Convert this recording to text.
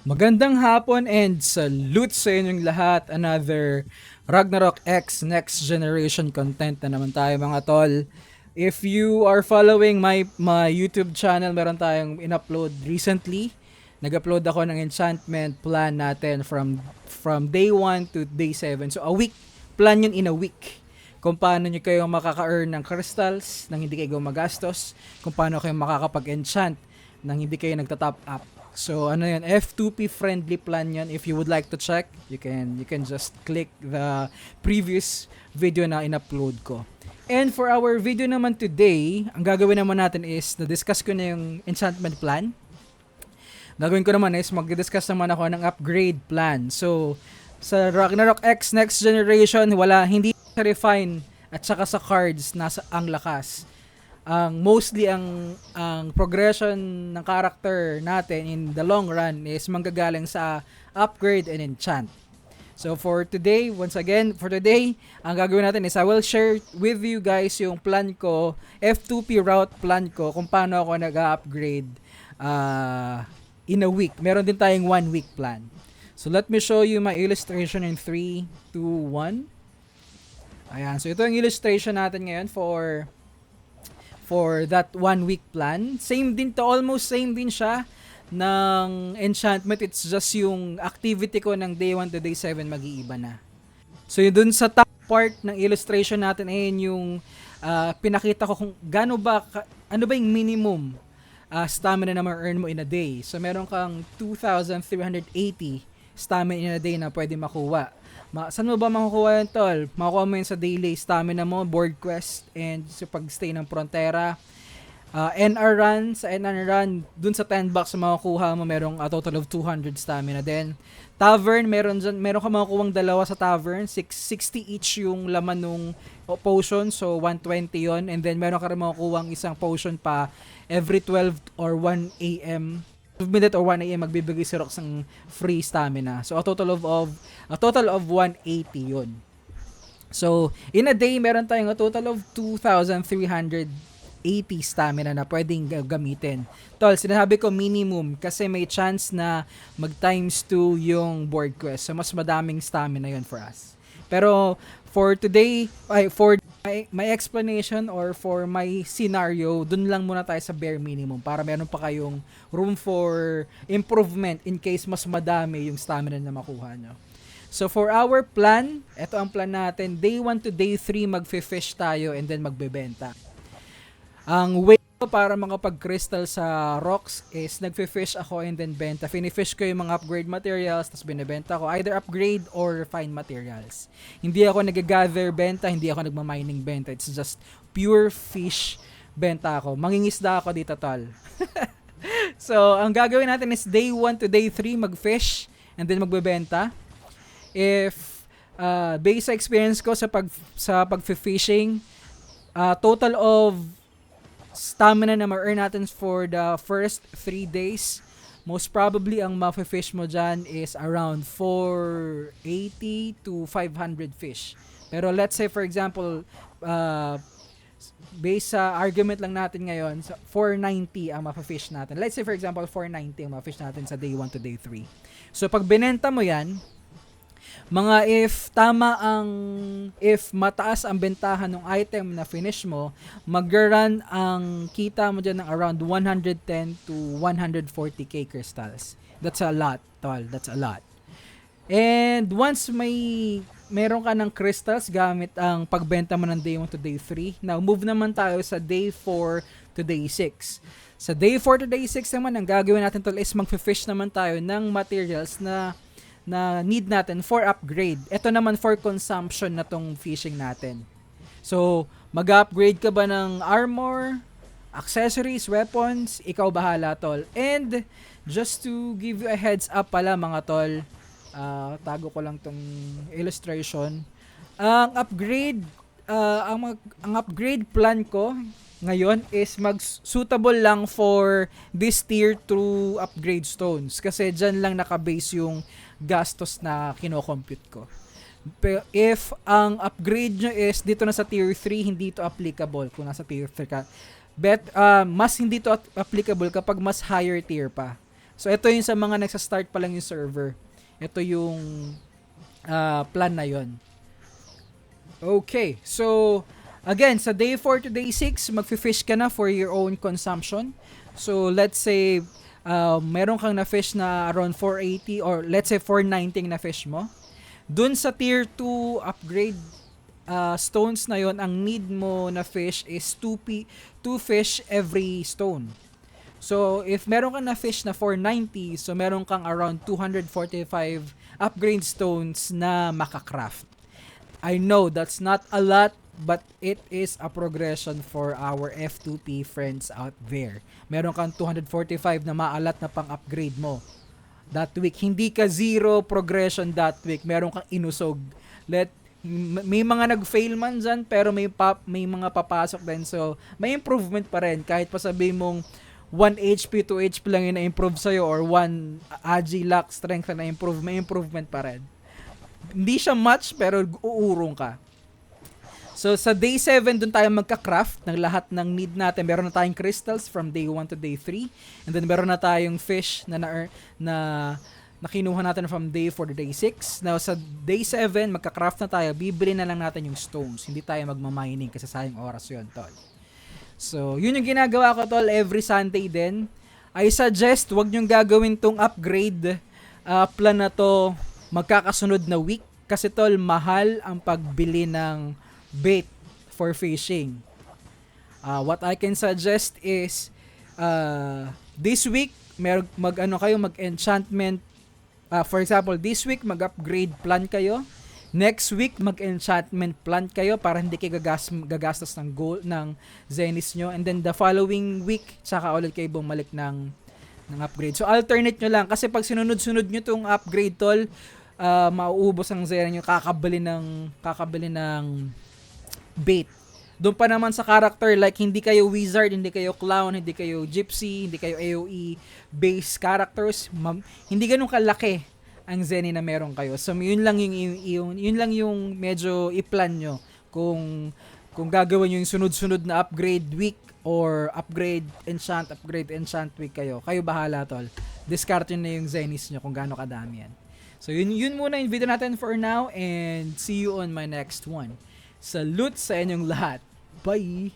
Magandang hapon and salute sa inyong lahat. Another Ragnarok X Next Generation content na naman tayo mga tol. If you are following my YouTube channel, meron tayong in-upload recently. Nag-upload ako ng enchantment plan natin from day 1 to day 7. So a week, plan yun in a week. Kung paano nyo kayo makaka-earn ng crystals nang hindi kayo magastos. Kung paano kayo makakapag-enchant nang hindi kayo nagta-top up. So ano yan, F2P friendly plan yan. If you would like to check, you can just click the previous video na in-upload ko. And for our video naman today, ang gagawin naman natin is na-discuss ko na yung enchantment plan. Gagawin ko naman is mag-discuss naman ako ng upgrade plan. So sa Ragnarok X Next Generation, hindi refine at saka sa cards nasa ang lakas. Mostly ang progression ng character natin in the long run is manggagaling sa upgrade and enchant. So for today, ang gagawin natin is I will share with you guys yung plan ko, F2P route plan ko, kung paano ako nag-upgrade in a week. Meron din tayong 1 week plan. So let me show you my illustration in 3, 2, 1. Ayan, so ito yung illustration natin ngayon for that 1 week plan. Almost same din siya ng enchantment. It's just yung activity ko ng day 1 to day 7 mag-iiba na. So yun dun sa top part ng illustration natin yung pinakita ko kung ano ba yung minimum stamina na ma-earn mo in a day. So meron kang 2,380 stamina in a day na pwede makuha. Saan mo ba makukuha yan, tol? Makukuha mo yun sa daily stamina mo, board quest, and sa pag-stay ng Frontera. NR run, sa NR run, dun sa 10 bucks na makukuha mo, merong a total of 200 stamina din. Tavern, meron ka makukuha dalawa sa tavern, 660 each yung laman nung potion, so 120 yon. And then meron ka rin makukuha isang potion pa every 12 or 1 a.m. 12 minute or 1 a.m. magbibigay si Rox ng free stamina. So a total of 180 yun. So in a day meron tayong a total of 2,380 stamina na pwedeng gamitin. Tol, sinasabi ko minimum kasi may chance na mag times 2 yung board quest. So mas madaming stamina yun for us. Pero for today, for my explanation or for my scenario, dun lang muna tayo sa bare minimum para meron pa kayong room for improvement in case mas madami yung stamina na makuha nyo. So for our plan, ito ang plan natin. Day 1 to day 3 magfi-fish tayo and then magbebenta. Ang way ko para makapag-crystal sa rocks is nagfi-fish ako and then benta. Finifish ko yung mga upgrade materials tapos binebenta ko. Either upgrade or refine materials. Hindi ako nag-gather benta, hindi ako nagma-mining benta. It's just pure fish benta ako. Mangingisda ako dito, tol. So, ang gagawin natin is day 1 to day 3 mag-fish and then magbebenta. If based sa experience ko sa pag-fishing, total of stamina na ma-earn natin for the first 3 days, most probably ang ma-fish mo dyan is around 480 to 500 fish. Pero let's say for example, based sa argument lang natin ngayon, 490 ang ma-fish natin. Let's say for example, 490 ang ma-fish natin sa day 1 to day 3. So pag binenta mo yan, if mataas ang bentahan ng item na finish mo, mag-run ang kita mo dyan ng around 110 to 140k crystals. That's a lot, tol. That's a lot. And once meron ka ng crystals gamit ang pagbenta mo ng day 1 to day 3, now move naman tayo sa day 4 to day 6. Sa day 4 to day 6 naman, ang gagawin natin tol is mag-fish naman tayo ng materials na need natin for upgrade. Ito naman for consumption na tong fishing natin. So, mag-upgrade ka ba ng armor, accessories, weapons? Ikaw bahala, tol. And, just to give you a heads up pala mga tol, tago ko lang tong illustration. Ang upgrade plan ko ngayon is suitable lang for this tier 2 upgrade stones. Kasi dyan lang nakabase yung gastos na kino-compute ko. Pero if ang upgrade nyo is dito na sa tier 3, hindi to applicable kung nasa tier 3 ka. Mas hindi to applicable kapag mas higher tier pa. So ito yung sa mga nagsa-start pa lang yung server. Ito yung plan na yon. Okay, so again, sa day 4 to day 6, magfi-fish ka na for your own consumption. So let's say meron kang na-fish na around 480 or let's say 490 na fish mo. Dun sa tier 2 upgrade stones na yon, ang need mo na fish is 2 fish every stone. So if meron kang na fish na 490, so meron kang around 245 upgrade stones na makakraft. I know that's not a lot, but it is a progression for our F2P friends out there. Meron kang 245 na maalat na pang-upgrade mo that week. Hindi ka zero progression that week. Meron kang inusog. May mga nag-fail man dyan, pero may mga papasok din. So, may improvement pa rin. Kahit pa sabihin mong 1 HP, 2 HP lang yung na-improve sa'yo or 1 Agi luck strength na na-improve, may improvement pa rin. Hindi siya much, pero uurong ka. So, sa day 7, dun tayo magka-craft ng lahat ng need natin. Meron na tayong crystals from day 1 to day 3. And then, meron na tayong fish na kinuha natin from day 4 to day 6. Now, sa day 7, magka-craft na tayo. Bibili na lang natin yung stones. Hindi tayo magmamining kasi sayang oras yun, tol. So, yun yung ginagawa ko, tol, every Sunday din. I suggest, wag nyong gagawin tong upgrade plan na to magkakasunod na week. Kasi, tol, mahal ang pagbili ng bait for fishing. What I can suggest is, this week, mag-enchantment. For example, this week, mag-upgrade plan kayo. Next week, mag-enchantment plan kayo para hindi kayo gagastos ng gold, ng zenith nyo. And then, the following week, saka ulit kayo bumalik ng upgrade. So, alternate nyo lang. Kasi pag sinunod-sunod nyo tong upgrade, tol, mauubos ang zenith nyo, kakabili ng bait. Doon pa naman sa character, like hindi kayo wizard, hindi kayo clown, hindi kayo gypsy, hindi kayo AoE based characters, hindi ganun kalaki ang zenny na meron kayo. So yun lang yung medyo i-plan nyo kung gagawin yung sunod-sunod na upgrade week or upgrade enchant week kayo. Kayo bahala, tol. Discard yun na yung zennies nyo kung gaano kadami yan. So yun muna yung video natin for now, and see you on my next one. Salute sa inyong lahat. Bye!